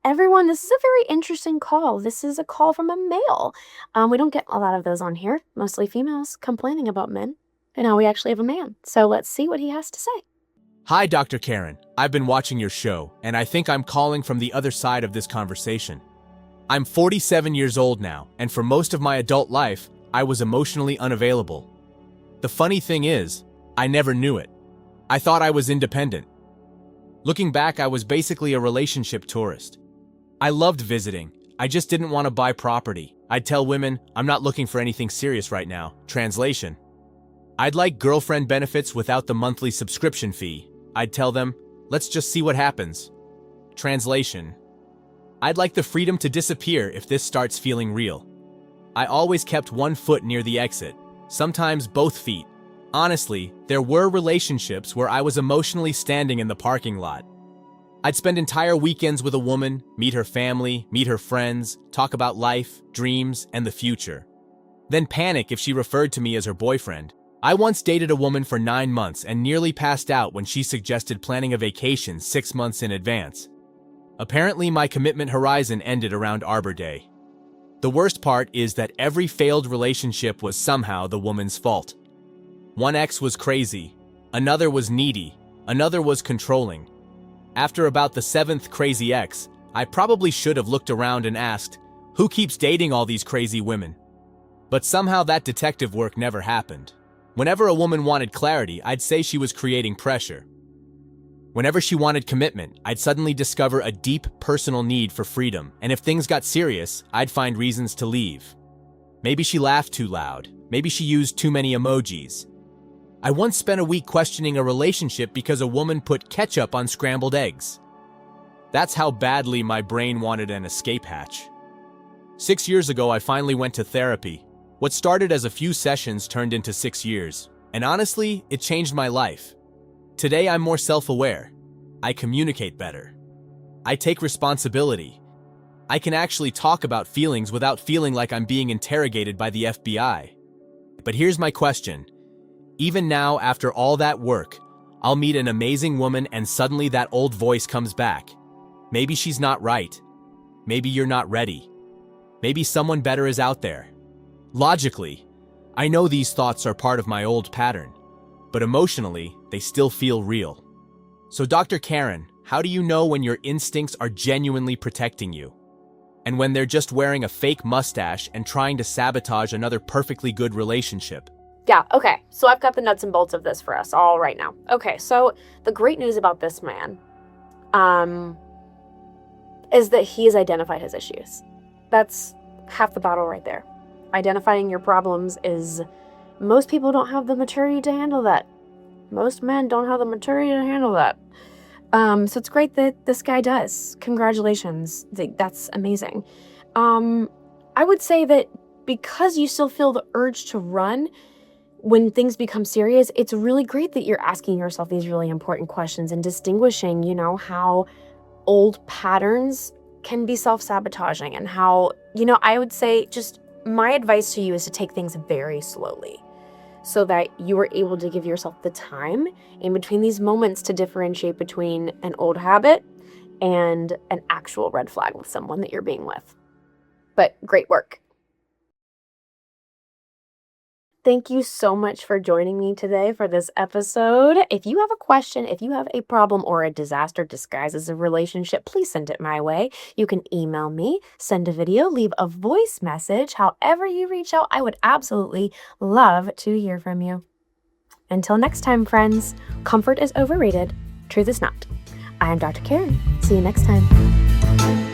everyone, this is a very interesting call. This is a call from a male. We don't get a lot of those on here, mostly females complaining about men. And now we actually have a man. So let's see what he has to say. Hi, Dr. Karen. I've been watching your show, and I think I'm calling from the other side of this conversation. I'm 47 years old now, and for most of my adult life, I was emotionally unavailable. The funny thing is, I never knew it. I thought I was independent. Looking back, I was basically a relationship tourist. I loved visiting. I just didn't want to buy property. I'd tell women, I'm not looking for anything serious right now. Translation: I'd like girlfriend benefits without the monthly subscription fee. I'd tell them, let's just see what happens. Translation: I'd like the freedom to disappear if this starts feeling real. I always kept one foot near the exit, sometimes both feet. Honestly, there were relationships where I was emotionally standing in the parking lot. I'd spend entire weekends with a woman, meet her family, meet her friends, talk about life, dreams, and the future. Then panic if she referred to me as her boyfriend. I once dated a woman for 9 months and nearly passed out when she suggested planning a vacation 6 months in advance. Apparently, my commitment horizon ended around Arbor Day. The worst part is that every failed relationship was somehow the woman's fault. One ex was crazy, another was needy, another was controlling. After about the 7th crazy ex, I probably should have looked around and asked, who keeps dating all these crazy women? But somehow that detective work never happened. Whenever a woman wanted clarity, I'd say she was creating pressure. Whenever she wanted commitment, I'd suddenly discover a deep personal need for freedom, and if things got serious, I'd find reasons to leave. Maybe she laughed too loud. Maybe she used too many emojis. I once spent a week questioning a relationship because a woman put ketchup on scrambled eggs. That's how badly my brain wanted an escape hatch. 6 years ago, I finally went to therapy. What started as a few sessions turned into 6 years, and honestly, it changed my life. Today, I'm more self-aware. I communicate better. I take responsibility. I can actually talk about feelings without feeling like I'm being interrogated by the FBI. But here's my question. Even now, after all that work, I'll meet an amazing woman and suddenly that old voice comes back. Maybe she's not right. Maybe you're not ready. Maybe someone better is out there. Logically, I know these thoughts are part of my old pattern, but emotionally, they still feel real. So Dr. Karen, how do you know when your instincts are genuinely protecting you? And when they're just wearing a fake mustache and trying to sabotage another perfectly good relationship? Yeah, okay. So I've got the nuts and bolts of this for us all right now. Okay, so the great news about this man is that he has identified his issues. That's half the battle right there. Identifying your problems is, most people don't have the maturity to handle that. Most men don't have the maturity to handle that. So it's great that this guy does. Congratulations. That's amazing. I would say that because you still feel the urge to run when things become serious, it's really great that you're asking yourself these really important questions and distinguishing, how old patterns can be self-sabotaging and how, I would say just my advice to you is to take things very slowly so that you are able to give yourself the time in between these moments to differentiate between an old habit and an actual red flag with someone that you're being with. But great work. Thank you so much for joining me today for this episode. If you have a question, if you have a problem or a disaster disguised as a relationship, please send it my way. You can email me, send a video, leave a voice message. However you reach out, I would absolutely love to hear from you. Until next time, friends, comfort is overrated, truth is not. I am Dr. Karen. See you next time.